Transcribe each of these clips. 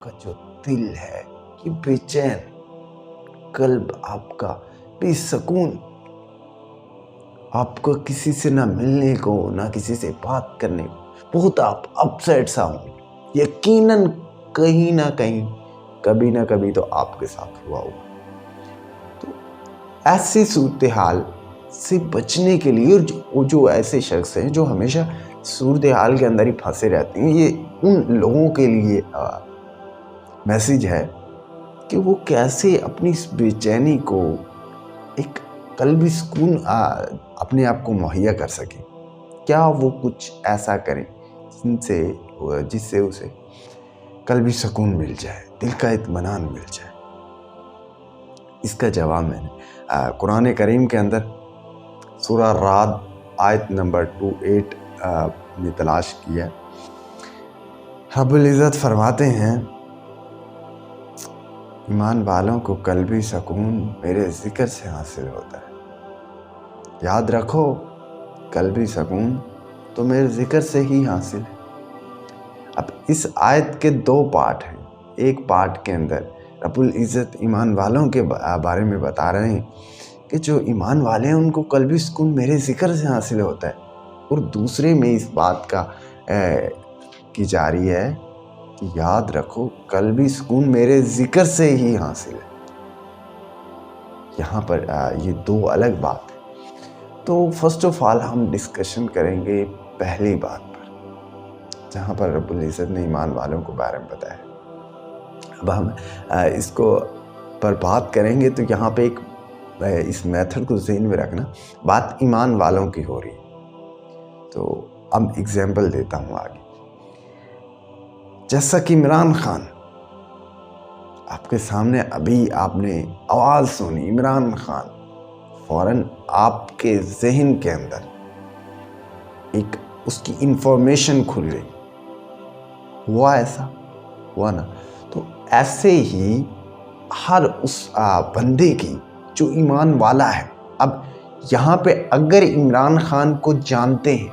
کا जो दिल है कि बेचैन, कल्ब आपका बेसकून, आपको किसी से ना मिलने को ना किसी से बात करने को, बहुत आप अपसेट सा हो। यकीनन कहीं ना कहीं कभी ना कभी तो आपके साथ हुआ होगा। तो ऐसी सूरत हाल से बचने के लिए और जो ऐसे शख्स हैं जो हमेशा सूरत हाल के अंदर ही फंसे रहते हैं, ये उन लोगों के लिए मैसेज है कि वो कैसे अपनी इस बेचैनी को एक कल्बी सुकून अपने आप को मुहैया कर सके। क्या वो कुछ ऐसा करें जिससे उसे कल्बी सुकून मिल जाए, दिल का इत्मीनान मिल जाए। इसका जवाब मैंने कुरान करीम के अंदर सूरह राद आयत नंबर 28 में तलाश किया। रब्बुल इज़्ज़त फरमाते हैं, ईमान वालों को कल्बी सुकून मेरे ज़िक्र से हासिल होता है। याद रखो, कल्बी सुकून तो मेरे ज़िक्र से ही हासिल है। अब इस आयत के दो पार्ट हैं। एक पार्ट के अंदर रब्बुल इज़्ज़त ईमान वालों के बारे में बता रहे हैं कि जो ईमान वाले हैं उनको कल्बी सुकून मेरे ज़िक्र से हासिल होता है, और दूसरे में इस बात का की जा रही है कि याद रखो, कल्बी सुकून मेरे ज़िक्र से ही हासिल है। यहाँ पर ये दो अलग बात है। तो फर्स्ट ऑफ ऑल हम डिस्कशन करेंगे पहली बात पर, जहाँ पर रब्बुल इज़्ज़त ने ईमान वालों को बारे में बताया। अब हम इसको पर बात करेंगे तो यहाँ पे इस मेथड को ज़हन में रखना, बात ईमान वालों की हो रही है। तो अब एग्जाम्पल देता हूँ आगे। जैसा कि इमरान खान, आपके सामने अभी आपने आवाज़ सुनी इमरान खान, फौरन आपके ज़हन के अंदर एक उसकी इंफॉर्मेशन खुल गई। हुआ ऐसा? हुआ ना? तो ऐसे ही हर उस बंदे की जो ईमान वाला है, अब यहाँ पे अगर इमरान खान को जानते हैं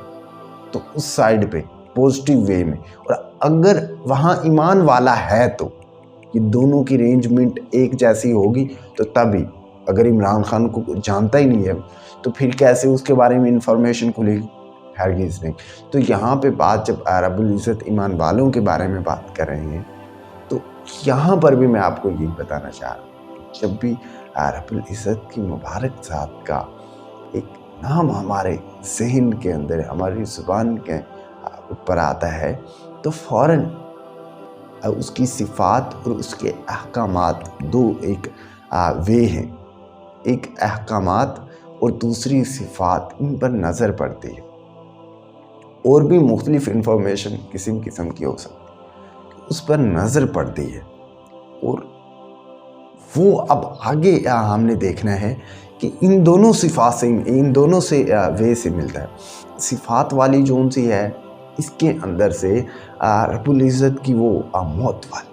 तो उस साइड पे पॉजिटिव वे में, और अगर वहाँ ईमान वाला है तो ये दोनों की अरेंजमेंट एक जैसी होगी। तो तभी, अगर इमरान खान को जानता ही नहीं है तो फिर कैसे उसके बारे में इंफॉर्मेशन खुलेगी? हरगिज़ नहीं। तो यहाँ पे बात जब रब्बुल इज़्ज़त ईमान वालों के बारे में बात कर रहे हैं, तो यहाँ पर भी मैं आपको यही बताना चाह रहा हूँ, जब भी रब्बुल इज़्ज़त की मुबारक ज़ात का एक नाम हमारे ज़हन के अंदर, हमारी ज़ुबान के ऊपर आता है, तो फ़ौरन उसकी सिफ़ात और उसके अहकामात, दो एक वे हैं, एक अहकामात और दूसरी सिफ़ात, इन पर नज़र पड़ती है। और भी मुख्तलिफ़ इंफॉर्मेशन किस्म की हो सकती है, उस पर नज़र पड़ती है। और वो अब आगे हमने देखना है कि इन दोनों सिफ़ात से, इन दोनों से वे से मिलता है। सिफ़ात वाली जो उनसी है, इसके अंदर से रब्बुल इज़्ज़त की वो मौत वाली,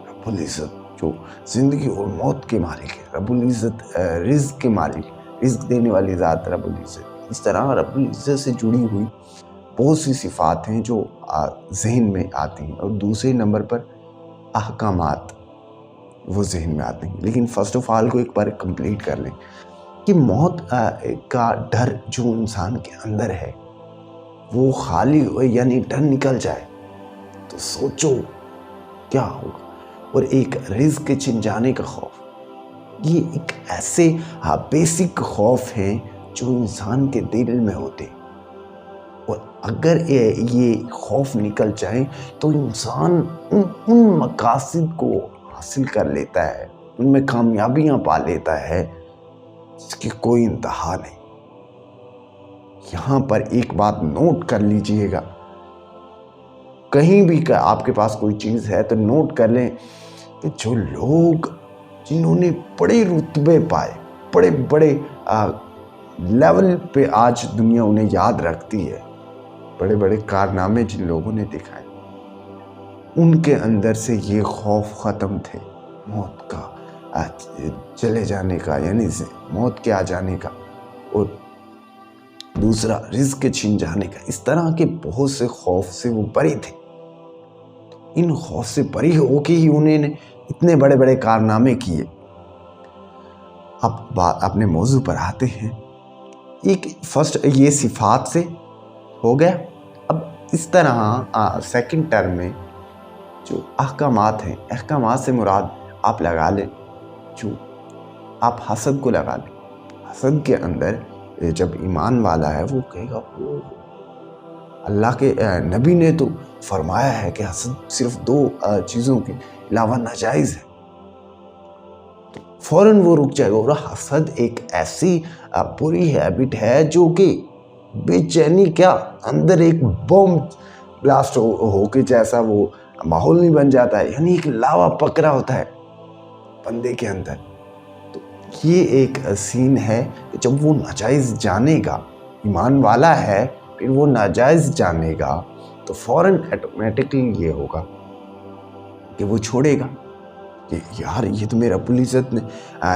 रब्बुल इज़्ज़त जो ज़िंदगी और मौत के मालिक है, रब्बुल इज़्ज़त रिज़्क़ के मालिक, रिज़्क़ देने वाली ज़ात रब्बुल इज़्ज़त। इस तरह रब्बुल इज़्ज़त से जुड़ी हुई बहुत सी सिफ़ात हैं जो ज़हन में आती हैं, और दूसरे नंबर पर अहकामात वो ज़हन में आते हैं। लेकिन फ़र्स्ट ऑफ ऑल को एक बार कंप्लीट कर लें कि मौत का डर जो इंसान के अंदर है वो खाली हो, यानी डर निकल जाए तो सोचो क्या होगा। और एक रिज़्क़ के छिन जाने का खौफ, ये एक ऐसे बेसिक खौफ हैं जो इंसान के दिल में होते हैं, और अगर ये खौफ निकल जाए तो इंसान उन मकासद को हासिल कर लेता है, उनमें कामयाबियां पा लेता है जिसकी कोई इंतहा नहीं। यहाँ पर एक बात नोट कर लीजिएगा, कहीं भी आपके पास कोई चीज़ है तो नोट कर लें कि जो लोग जिन्होंने बड़े रुतबे पाए, बड़े बड़े लेवल पे आज दुनिया उन्हें याद रखती है, बड़े बड़े कारनामे जिन लोगों ने दिखाए, उनके अंदर से ये खौफ ख़त्म थे मौत का चले जाने का, यानी मौत के आ जाने का, और दूसरा रिज़्क़ के छिन जाने का। इस तरह के बहुत से खौफ से वो बरे थे। ان خوف سے پری ہو کے ہی انہیں اتنے بڑے بڑے کارنامے کیے۔ اب بات اپنے موضوع پر آتے ہیں۔ ایک فرسٹ یہ صفات سے ہو گیا۔ اب اس طرح سیکنڈ ٹرم میں جو احکامات ہیں، احکامات سے مراد آپ لگا لیں، جو آپ حسد کو لگا لیں۔ حسد کے اندر جب ایمان والا ہے وہ کہے گا اللہ کے نبی نے تو فرمایا ہے کہ حسد صرف 2 چیزوں کے علاوہ ناجائز ہے، تو فوراً وہ رک جائے گا۔ اور حسد ایک ایسی بری ہیبٹ ہے جو کہ بے چینی کیا اندر ایک بم بلاسٹ ہو کے جیسا وہ ماحول نہیں بن جاتا ہے، یعنی ایک لاوا پکڑا ہوتا ہے بندے کے اندر۔ تو یہ ایک سین ہے کہ جب وہ ناجائز جانے گا، ایمان والا ہے پھر وہ ناجائز جانے گا تو فوراً ایٹومیٹکلی یہ ہوگا کہ وہ چھوڑے گا کہ یار یہ تو میرا رب العزت نے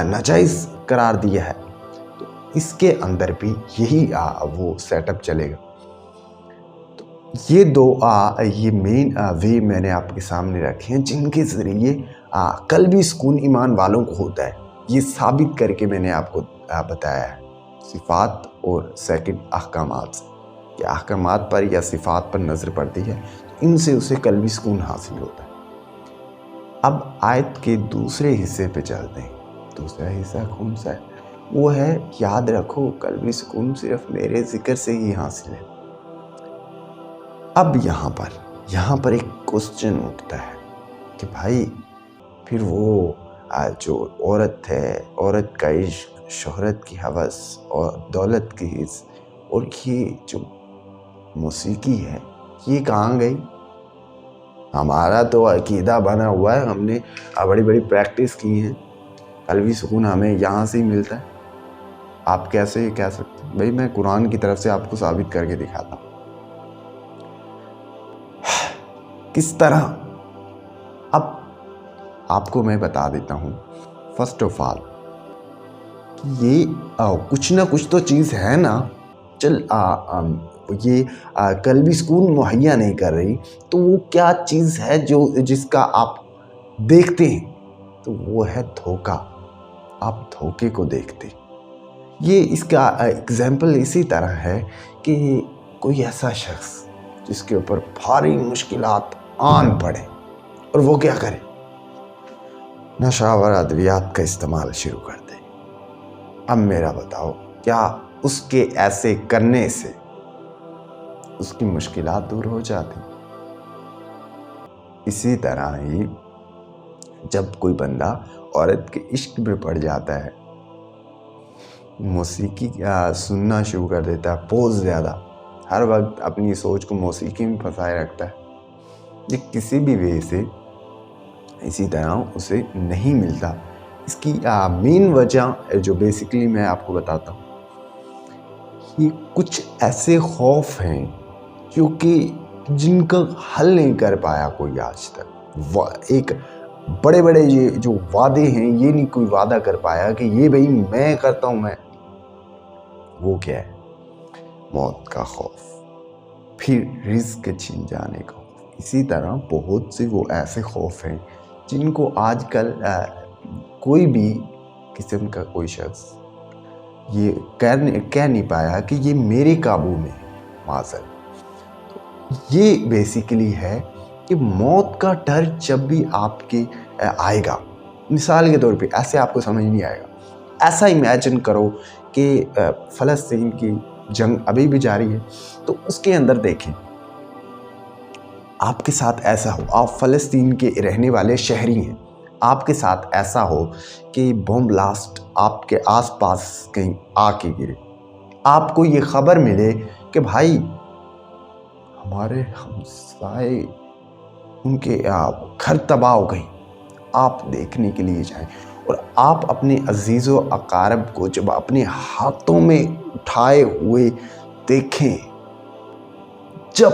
ناجائز قرار دیا ہے۔ تو اس کے اندر بھی یہی وہ سیٹ اپ چلے گا۔ تو یہ 2 یہ مین وے میں نے آپ کے سامنے رکھے ہیں جن کے ذریعے قلبی سکون ایمان والوں کو ہوتا ہے۔ یہ ثابت کر کے میں نے آپ کو بتایا ہے صفات اور سیکنڈ احکامات سے، کہ احکامات پر یا صفات پر نظر پڑتی ہے تو ان سے اسے قلبی سکون حاصل ہوتا ہے۔ اب آیت کے دوسرے حصے پہ چلتے ہیں۔ دوسرا حصہ کون سا ہے؟ وہ ہے یاد رکھو قلبی سکون صرف میرے ذکر سے ہی حاصل ہے۔ اب یہاں پر ایک کوسچن اٹھتا ہے کہ بھائی پھر وہ جو عورت ہے، عورت کا عشق، شہرت کی ہوس اور دولت کی حس، اور یہ جو موسیقی ہے یہ کہاں گئی؟ ہمارا تو عقیدہ بنا ہوا ہے، ہم نے بڑی بڑی پریکٹس کی ہیں، قلبی سکون ہمیں یہاں سے ہی ملتا ہے۔ آپ کیسے کہہ سکتے ہیں؟ بھائی میں قرآن کی طرف سے آپ کو ثابت کر کے دکھاتا ہوں کس طرح۔ اب آپ کو میں بتا دیتا ہوں فرسٹ آف آل یہ کچھ نہ کچھ تو چیز ہے نا، چل یہ قلبی سکون مہیا نہیں کر رہی، تو وہ کیا چیز ہے جس کا آپ دیکھتے ہیں؟ تو وہ ہے دھوکہ۔ آپ دھوکے کو دیکھتے۔ یہ اس کا ایگزامپل اسی طرح ہے کہ کوئی ایسا شخص جس کے اوپر بھاری مشکلات آن پڑے اور وہ کیا کرے؟ نشہ آور ادویات کا استعمال شروع کر دے۔ اب میرا بتاؤ کیا اس کے ایسے کرنے سے اس کی مشکلات دور ہو جاتی؟ اسی طرح ہی جب کوئی بندہ عورت کے عشق میں پڑ جاتا ہے، موسیقی سننا شروع کر دیتا ہے، بہت زیادہ ہر وقت اپنی سوچ کو موسیقی میں پھنسائے رکھتا ہے، یہ کسی بھی وجہ سے اسی طرح اسے نہیں ملتا۔ اس کی مین وجہ جو بیسکلی میں آپ کو بتاتا ہوں، یہ کچھ ایسے خوف ہیں جو کہ جن کا حل نہیں کر پایا کوئی آج تک۔ ایک بڑے بڑے یہ جو وعدے ہیں یہ نہیں کوئی وعدہ کر پایا کہ یہ بھائی میں کرتا ہوں میں۔ وہ کیا ہے؟ موت کا خوف، پھر رزق چھن جانے کا خوف۔ اسی طرح بہت سے وہ ایسے خوف ہیں جن کو آج کل کوئی بھی قسم کا کوئی شخص یہ کہہ نہیں پایا کہ یہ میرے قابو میں معذر۔ یہ بیسیکلی ہے کہ موت کا ڈر جب بھی آپ کے آئے گا، مثال کے طور پہ ایسے آپ کو سمجھ نہیں آئے گا، ایسا امیجن کرو کہ فلسطین کی جنگ ابھی بھی جاری ہے، تو اس کے اندر دیکھیں آپ کے ساتھ ایسا ہو، آپ فلسطین کے رہنے والے شہری ہیں، آپ کے ساتھ ایسا ہو کہ بم بلاسٹ آپ کے آس پاس کہیں آ کے گرے، آپ کو یہ خبر ملے کہ بھائی ہمارے ہمسائے ان کے گھر تباہ ہو گئی، آپ دیکھنے کے لیے جائیں، اور آپ اپنے عزیز و اقارب کو جب اپنے ہاتھوں میں اٹھائے ہوئے دیکھیں، جب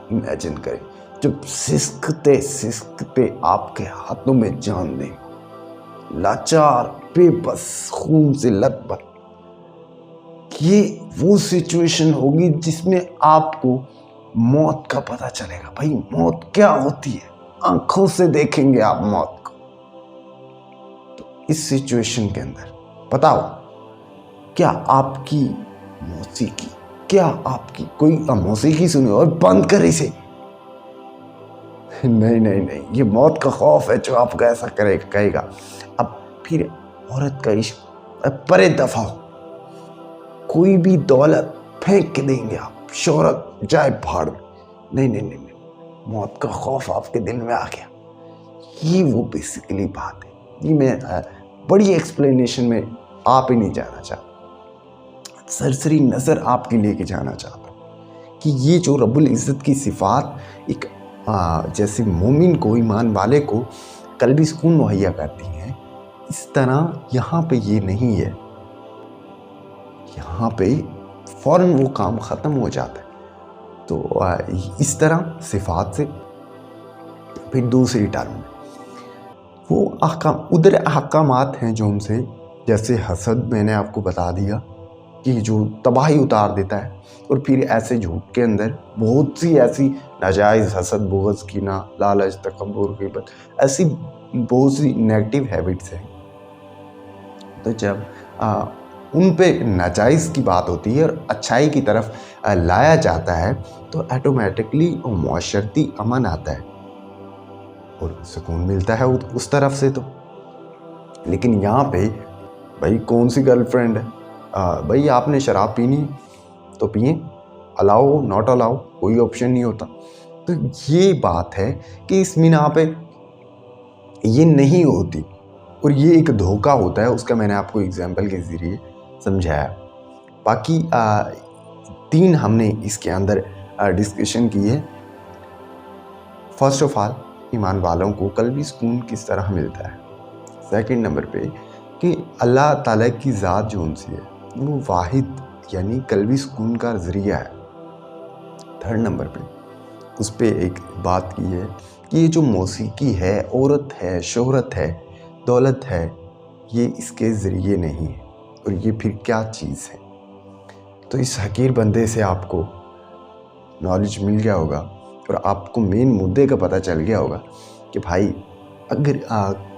امیجن کریں جب سسکتے آپ کے ہاتھوں میں جان دیں، لاچار بے بس خون سے لت پت، یہ وہ سچویشن ہوگی جس میں آپ کو मौत का पता चलेगा। भाई मौत क्या होती है, आंखों से देखेंगे आप मौत को। तो इस सिचुएशन के अंदर बताओ, क्या आपकी मौसीकी, क्या आपकी कोई मौसीकी सुने और बंद कर इसे? नहीं नहीं नहीं, ये मौत का खौफ है जो आपको ऐसा कहेगा। अब फिर औरत का इश्क, परे दफा हो, कोई भी दौलत फेंक के देंगे आप, शोहरत जाए भाड़ में। नहीं नहीं नहीं नहीं, मौत का खौफ आपके दिल में आ गया। ये वो बेसिकली बात है। ये मैं बड़ी एक्सप्लेनेशन में आप ही नहीं जाना चाहता, सरसरी नज़र आपके लेके जाना चाहता कि ये जो रब्बुल इज़्ज़त की सिफ़ात एक जैसे मोमिन को, ईमान वाले को कल्बी सुकून मुहैया करती हैं, इस तरह यहाँ पे ये नहीं है। यहाँ पे फ़ौरन वो काम ख़त्म हो जाता है। तो इस तरह सिफ़ात से फिर दूसरी टर्म में वो उधर अहकामात हैं जो उनसे, जैसे हसद मैंने आपको बता दिया कि जो तबाही उतार देता है। और फिर ऐसे झूठ के अंदर बहुत सी ऐसी नाजायज़ हसद, बुग़्ज़, कीना, लालच, तकब्बुर, ग़ीबत, ऐसी बहुत सी नेगेटिव हैबिट्स हैं। तो जब उन पे नाजायज़ की बात होती है और अच्छाई की तरफ लाया जाता है तो ऑटोमेटिकली मुआशरती अमन आता है और सुकून मिलता है उस तरफ से। तो लेकिन यहाँ पे भाई कौन सी गर्लफ्रेंड है, भाई आपने शराब पीनी तो पिए, अलाउ नॉट अलाउ कोई ऑप्शन नहीं होता। तो ये बात है कि इस मीना पे ये नहीं होती और ये एक धोखा होता है। उसका मैंने आपको एग्जाम्पल के ज़रिए समझाया। बाकी 3 हमने इसके अंदर डिस्कशन की है। फर्स्ट ऑफ ऑल, ईमान वालों को कल्बी सुकून किस तरह मिलता है। सेकंड नंबर पे कि अल्लाह ताला की ज़ात जो उनसी है वो वाहिद यानी कल्बी सुकून का ज़रिया है। थर्ड नंबर पे उस पर एक बात की है कि ये जो मौसीकी है, औरत है, शोहरत है, दौलत है, ये इसके ज़रिए नहीं है। और ये फिर क्या चीज़ है? तो इस हकीर बंदे से आपको नॉलेज मिल गया होगा और आपको मेन मुद्दे का पता चल गया होगा कि भाई अगर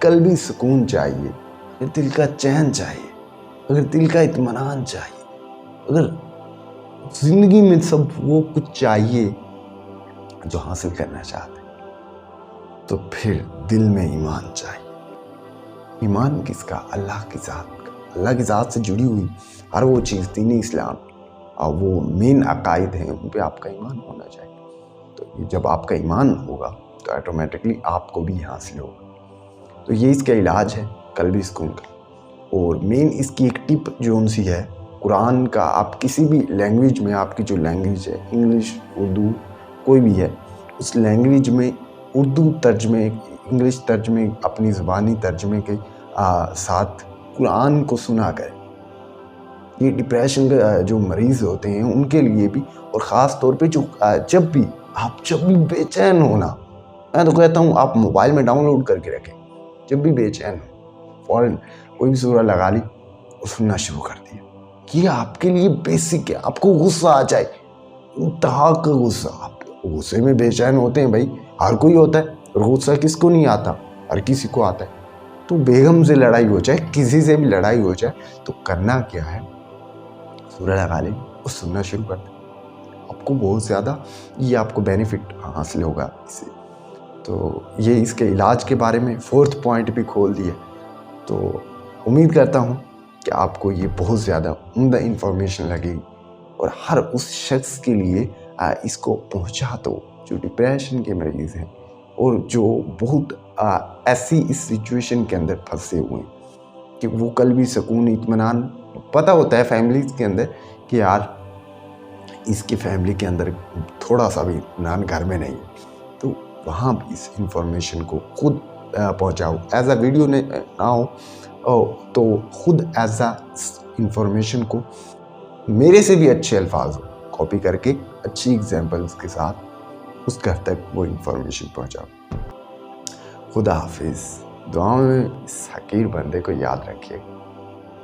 कल्बी सुकून चाहिए, अगर दिल का चैन चाहिए, अगर दिल का इत्मीनान चाहिए, अगर ज़िंदगी में सब वो कुछ चाहिए जो हासिल करना चाहते हैं, तो फिर दिल में ईमान चाहिए। ईमान किसका? अल्लाह की ज़ात का। अल्लाह की ज़ात से जुड़ी हुई हर वो चीज़, दीन इस्लाम और वो मेन अकायद हैं, उन पे आपका ईमान होना चाहिए। तो जब आपका ईमान होगा तो ऑटोमेटिकली आपको भी हासिल होगा। तो ये इसका इलाज है कल्बी सुकून का। और मेन इसकी एक टिप जो उनसी है, कुरान का आप किसी भी लैंग्वेज में, आपकी जो लैंग्वेज है, इंग्लिश, उर्दू, कोई भी है, उस लैंग्वेज में उर्दू तर्जमे, इंग्लिश तर्जमे, अपनी ज़बानी तर्जमे के साथ कुरान को सुना करें। ये डिप्रेशन के जो मरीज़ होते हैं उनके लिए भी, और ख़ास तौर पे जो जब भी बेचैन होना, मैं तो कहता हूँ आप मोबाइल में डाउनलोड करके रखें। जब भी बेचैन हो, फ़ौरन कोई भी सूरह लगा ली और सुनना शुरू कर दिया। ये आपके लिए बेसिक है। आपको गुस्सा आ जाए, इंतहा का गुस्सा, आप गुस्से में बेचैन होते हैं, भाई हर कोई होता है, और गुस्सा किसको नहीं आता, हर किसी को आता है। तो बेगम से लड़ाई हो जाए, किसी से भी लड़ाई हो जाए, तो करना क्या है, सूरह लगा लें और सुनना शुरू कर दें। आपको बहुत ज़्यादा ये आपको बेनिफिट हासिल होगा इससे। तो ये इसके इलाज के बारे में 4th पॉइंट भी खोल दिए। तो उम्मीद करता हूँ कि आपको ये बहुत ज़्यादा उम्दा इंफॉर्मेशन लगेगी और हर उस शख्स के लिए इसको पहुँचा दो जो डिप्रेशन के मरीज़ हैं और जो बहुत ऐसी इस सिचुएशन के अंदर फंसे हुए हैं कि वो कल्बी सुकून, इत्मीनान, पता होता है फैमिलीज़ के अंदर कि यार इसकी फैमिली के अंदर थोड़ा सा भी इत्मीनान घर में नहीं है, तो वहाँ भी इस इंफॉर्मेशन को खुद पहुँचाओ। एज अ वीडियो ना हो तो खुद एज अ इंफॉर्मेशन को मेरे से भी अच्छे अल्फाज कॉपी करके अच्छी एग्जांपल्स के साथ उस घर तक वो इंफॉर्मेशन पहुँचाओ। खुदा हाफिज़। दुआओं में इस हकीर बंदे को याद रखिए।